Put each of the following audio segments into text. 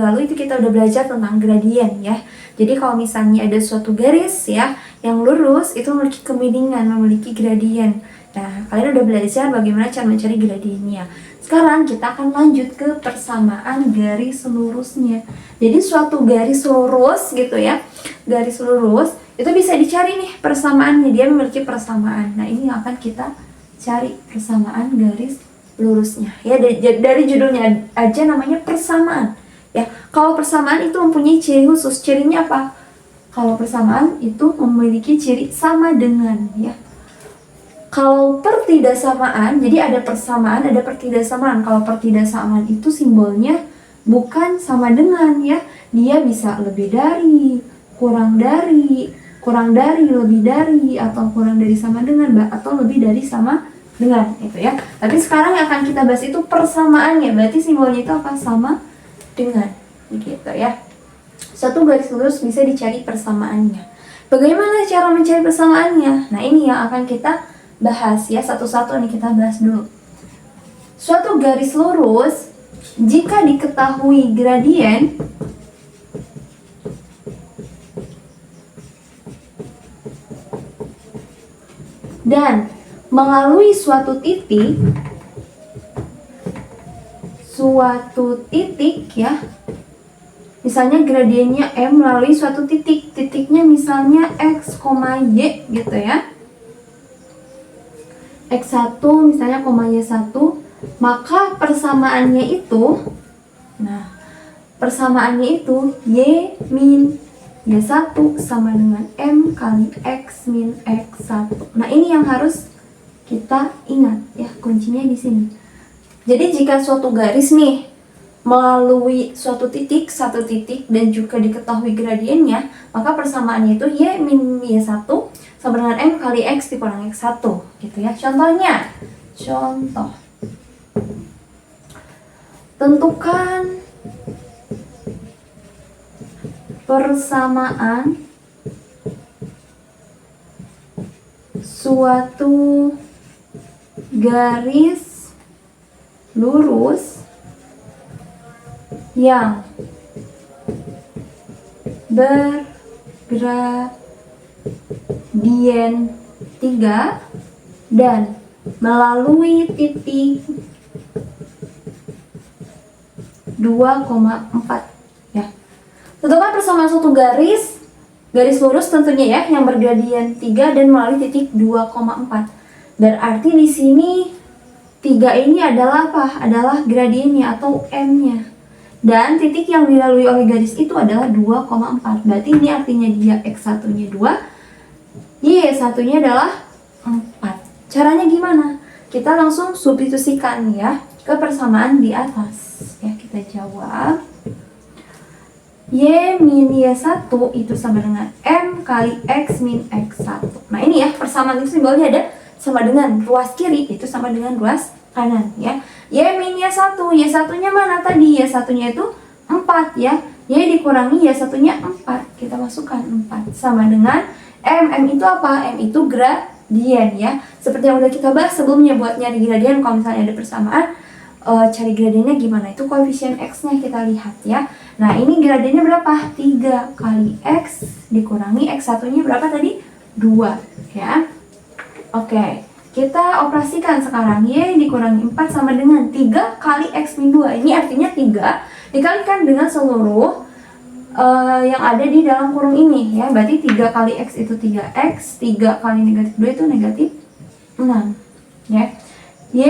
Lalu itu kita udah belajar tentang gradien ya. Jadi kalau misalnya ada suatu garis ya yang lurus itu memiliki kemiringan, memiliki gradien. Nah, kalian udah belajar bagaimana cara mencari gradiennya. Sekarang kita akan lanjut ke persamaan garis lurusnya. Jadi suatu garis lurus gitu ya, garis lurus itu bisa dicari nih persamaannya, dia memiliki persamaan. Nah, ini yang akan kita cari persamaan garis lurusnya. Ya, dari judulnya aja namanya persamaan. Ya, kalau persamaan itu mempunyai ciri khusus. Cirinya apa? Kalau persamaan itu memiliki ciri sama dengan ya. Kalau pertidaksamaan, jadi ada persamaan, ada pertidaksamaan. Kalau pertidaksamaan itu simbolnya bukan sama dengan ya. Dia bisa lebih dari, kurang dari, lebih dari, atau kurang dari sama dengan, atau lebih dari sama dengan itu ya. Tapi sekarang yang akan kita bahas itu persamaannya. Berarti simbolnya itu apa? Sama dengan gitu ya. Satu garis lurus bisa dicari persamaannya. Bagaimana cara mencari persamaannya? Nah, ini yang akan kita bahas ya, satu-satu nih kita bahas dulu. Suatu garis lurus jika diketahui gradien dan melalui suatu titik ya, misalnya gradiennya M melalui suatu titik, titiknya misalnya X, Y gitu ya, X1 misalnya, Y1, maka persamaannya itu, Y min Y1 sama dengan M kali X min X1. Nah, ini yang harus kita ingat ya, kuncinya di sini. Jadi jika suatu garis nih melalui suatu titik, satu titik, dan juga diketahui gradiennya, maka persamaannya itu Y min Y1 sama dengan M kali X dikurangi X1 gitu ya. Contohnya, tentukan persamaan suatu garis lurus yang bergradien 3 dan melalui titik 2,4 ya. Tentukan persamaan suatu garis lurus tentunya ya yang bergradien 3 dan melalui titik 2,4. Berarti di sini 3 ini adalah apa? Adalah gradiennya atau M-nya. Dan titik yang dilalui oleh garis itu adalah 2,4. Berarti ini artinya dia X1-nya 2, Y1-nya adalah 4. Caranya gimana? Kita langsung substitusikan ya ke persamaan di atas. Ya, kita jawab. Y min Y1 itu sama dengan M kali X min X1. Nah, ini ya, persamaan itu simbolnya ada sama dengan ruas kiri itu sama dengan ruas kanan ya. Y min Y1, Y1-nya mana tadi? Y1-nya itu 4 ya. Y dikurangi Y1-nya 4. Kita masukkan 4 sama dengan M itu apa? M itu gradien ya. Seperti yang udah kita bahas sebelumnya, buat nyari gradien kalau misalnya ada persamaan, cari gradiennya gimana? Itu koefisien X-nya kita lihat ya. Nah, ini gradiennya berapa? 3 kali X dikurangi X1-nya berapa tadi? 2 ya. Oke, kita operasikan sekarang. Y dikurangi 4 sama dengan 3 kali X min 2. Ini artinya 3 dikalikan dengan seluruh yang ada di dalam kurung ini ya. Berarti 3 kali X itu 3X, 3 kali negatif 2 itu negatif 6 ya. Y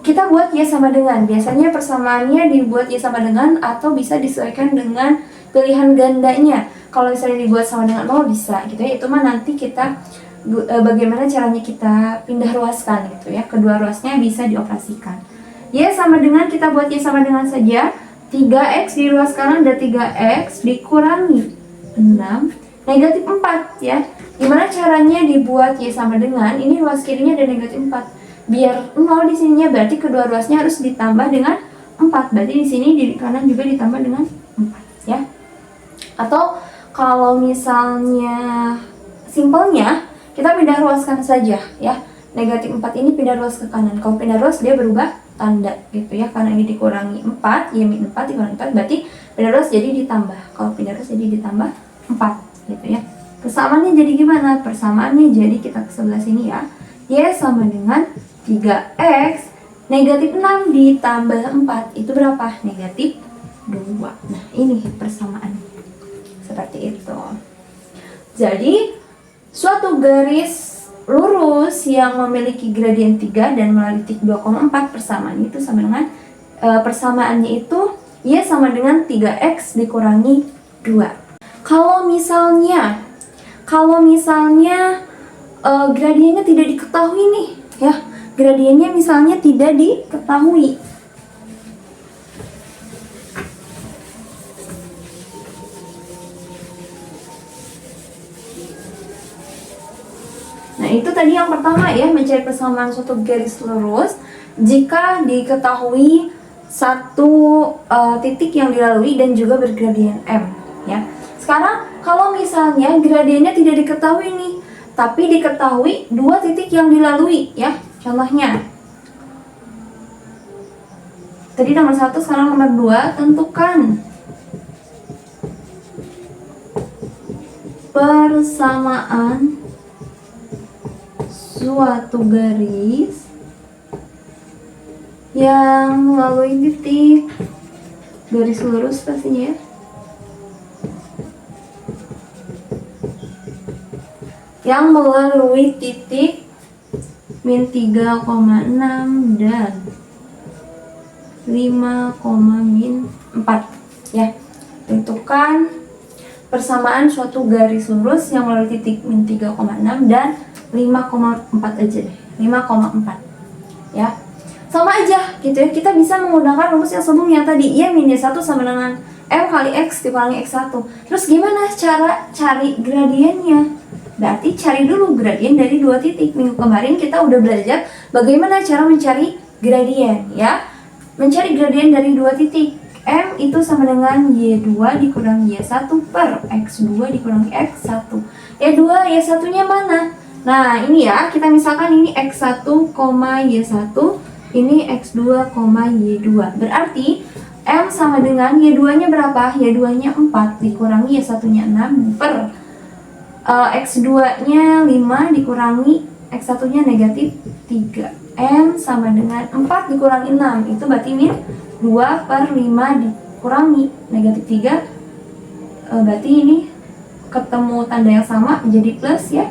kita buat Y sama dengan. Biasanya persamaannya dibuat Y sama dengan atau bisa disesuaikan dengan pilihan gandanya. Kalau misalnya dibuat sama dengan 0 bisa gitu ya. Itu mah nanti kita bagaimana caranya kita pindah ruaskan gitu ya. Kedua ruasnya bisa dioperasikan. Y sama dengan, kita buat Y sama dengan saja. 3X di ruas kanan ada 3X dikurangi 6 negatif 4 ya. Gimana caranya dibuat Y sama dengan? Ini ruas kirinya ada negatif 4. Biar 0 di sininya, berarti kedua ruasnya harus ditambah dengan 4. Berarti di sini di kanan juga ditambah dengan 4 ya. Atau kalau misalnya simpelnya kita pindah ruaskan saja ya. Negatif 4 ini pindah ruas ke kanan. Kalau pindah ruas dia berubah tanda gitu ya. Karena ini dikurangi 4, Y min 4 dikurangi 4 berarti Beda ruas jadi ditambah. Kalau pindah ruas jadi ditambah 4 gitu ya. Persamaannya jadi gimana? Persamaannya jadi kita ke sebelah sini ya. Y sama dengan 3x negatif 6 ditambah 4 itu berapa? Negatif 2. Nah ini persamaannya seperti itu. Jadi suatu garis lurus yang memiliki gradien 3 dan melalui titik 2,4 persamaannya itu sama dengan persamaannya itu Y sama dengan 3x dikurangi 2. Kalau misalnya gradiennya tidak diketahui nih ya, gradiennya misalnya tidak diketahui, nah itu tadi yang pertama ya, mencari persamaan suatu garis lurus jika diketahui satu titik yang dilalui dan juga bergradien M ya. Sekarang kalau misalnya gradiennya tidak diketahui nih, tapi diketahui dua titik yang dilalui ya. Contohnya tadi nomor 1, sekarang nomor 2, tentukan persamaan suatu garis yang melalui titik, garis lurus pastinya ya, yang melalui titik min 3,6 dan 5, min 4 ya. Tentukan persamaan suatu garis lurus yang melalui titik min 3,6 dan 5,4 aja deh, 5,4 ya. Sama aja gitu ya, kita bisa menggunakan rumus yang sebelumnya tadi, Y min Y1 sama dengan M kali X dikurangi X1. Terus gimana cara cari gradiennya? Berarti cari dulu gradien dari dua titik. Minggu kemarin kita udah belajar bagaimana cara mencari gradien ya. Mencari gradien dari dua titik. M itu sama dengan Y2 dikurangi Y1 per X2 dikurangi X1. Y2, Y1 nya mana? Nah ini ya, kita misalkan ini X1, Y1, ini X2, Y2. Berarti M sama dengan Y2 nya berapa? Y2 nya 4 dikurangi Y1 nya 6 per X2 nya 5 dikurangi X1 nya negatif 3. M sama dengan 4 dikurangi 6, itu berarti min 2 per 5 dikurangi negatif 3, berarti ini ketemu tanda yang sama jadi plus ya,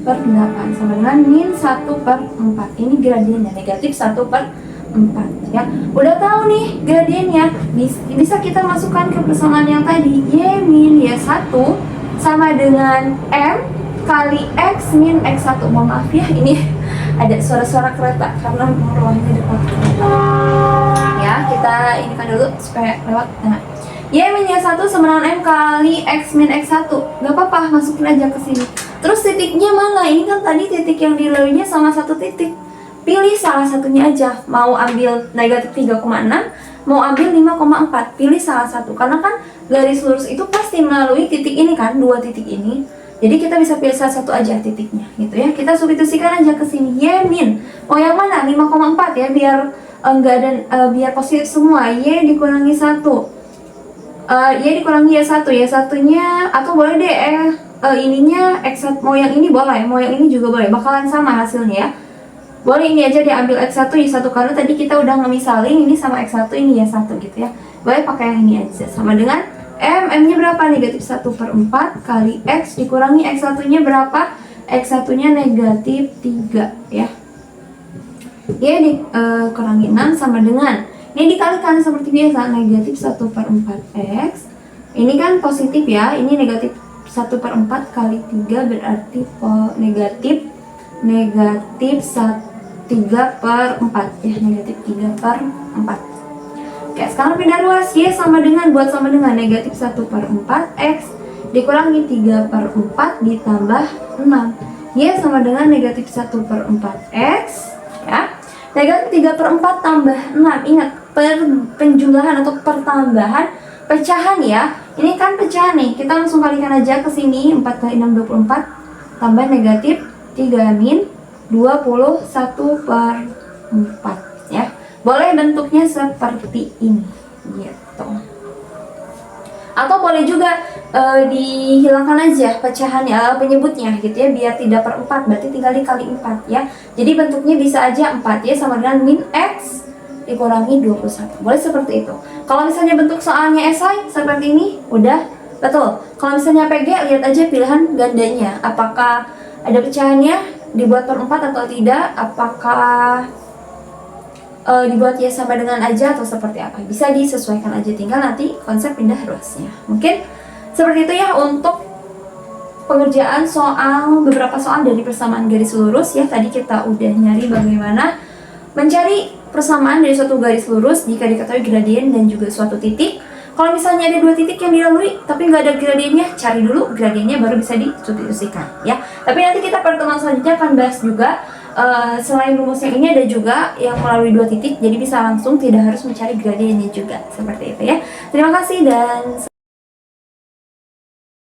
per 8 sama dengan min 1 per 4. Ini gradiennya negatif 1 per 4 ya. Udah tahu nih gradiennya, bisa kita masukkan ke persamaan yang tadi, Y min Y1 sama dengan M kali X min X1. Mohon maaf ya, ini ada suara-suara kereta karena ruangnya dekat. Ya, kita ini kan dulu supaya lewat. Nah, Y min Y1 sama dengan M kali X min X1. Gak apa-apa, masukin aja ke sini. Terus titiknya mana? Ini kan tadi titik yang dilaluinya sama satu titik. Pilih salah satunya aja. Mau ambil negatif 3,6, mau ambil 5,4. Pilih salah satu. Karena kan garis lurus itu pasti melalui titik ini kan, dua titik ini. Jadi kita bisa pilih salah satu aja titiknya gitu ya. Kita substitusikan aja ke sini. Y min. Mau yang mana? 5,4 ya, biar enggak dan biar positif semua. Y dikurangi 1. Y dikurangi Y1. Y1-nya atau boleh deh ininya X1, mau yang ini boleh, mau yang ini juga boleh. Bakalan sama hasilnya ya. Boleh ini aja diambil X1 Y1 karena tadi kita udah ngemisalin ini sama X1 ini Y1 gitu ya. Boleh pakai yang ini aja. Sama dengan M, M-nya berapa? Negatif 1 per 4 kali X dikurangi X1-nya berapa? X1-nya negatif 3 ya. Y dikurangi 6 sama dengan, ini dikalikan seperti biasa, negatif 1 per 4X. Ini kan positif ya, ini negatif 1 per 4 kali 3 berarti negatif 3 per 4 ya, negatif 3 per 4. Oke, sekarang pindah ruas. Y sama dengan, buat sama dengan negatif 1 per 4 X dikurangi 3 per 4 ditambah 6. Y sama dengan negatif 1 per 4 X ya. Negatif 3 per 4 tambah 6. Ingat, penjumlahan atau pertambahan pecahan ya. Ini kan pecahan nih, kita langsung kalikan aja ke sini. 4 kali 6 24 tambah negatif 3 min 21 per 4 ya. Boleh bentuknya seperti ini gitu. Atau boleh juga dihilangkan aja pecahannya, penyebutnya gitu ya, biar tidak per 4, berarti tinggal dikali 4 ya. Jadi bentuknya bisa aja 4 ya, sama dengan min X dikurangi 21. Boleh seperti itu. Kalau misalnya bentuk soalnya esai seperti ini, udah betul. Kalau misalnya PG, lihat aja pilihan gandanya. Apakah ada pecahannya, dibuat per 4 atau tidak, apakah dibuat ya sama dengan aja atau seperti apa. Bisa disesuaikan aja, tinggal nanti konsep pindah ruasnya. Mungkin seperti itu ya untuk pengerjaan soal, beberapa soal dari persamaan garis lurus ya. Tadi kita udah nyari bagaimana mencari persamaan dari suatu garis lurus jika diketahui gradien dan juga suatu titik. Kalau misalnya ada 2 titik yang dilalui tapi nggak ada gradiennya, cari dulu gradiennya baru bisa disubstitusikan ya. Tapi nanti kita pertemuan selanjutnya akan bahas juga selain rumus yang ini ada juga yang melalui 2 titik, jadi bisa langsung tidak harus mencari gradiennya juga, seperti itu ya. Terima kasih dan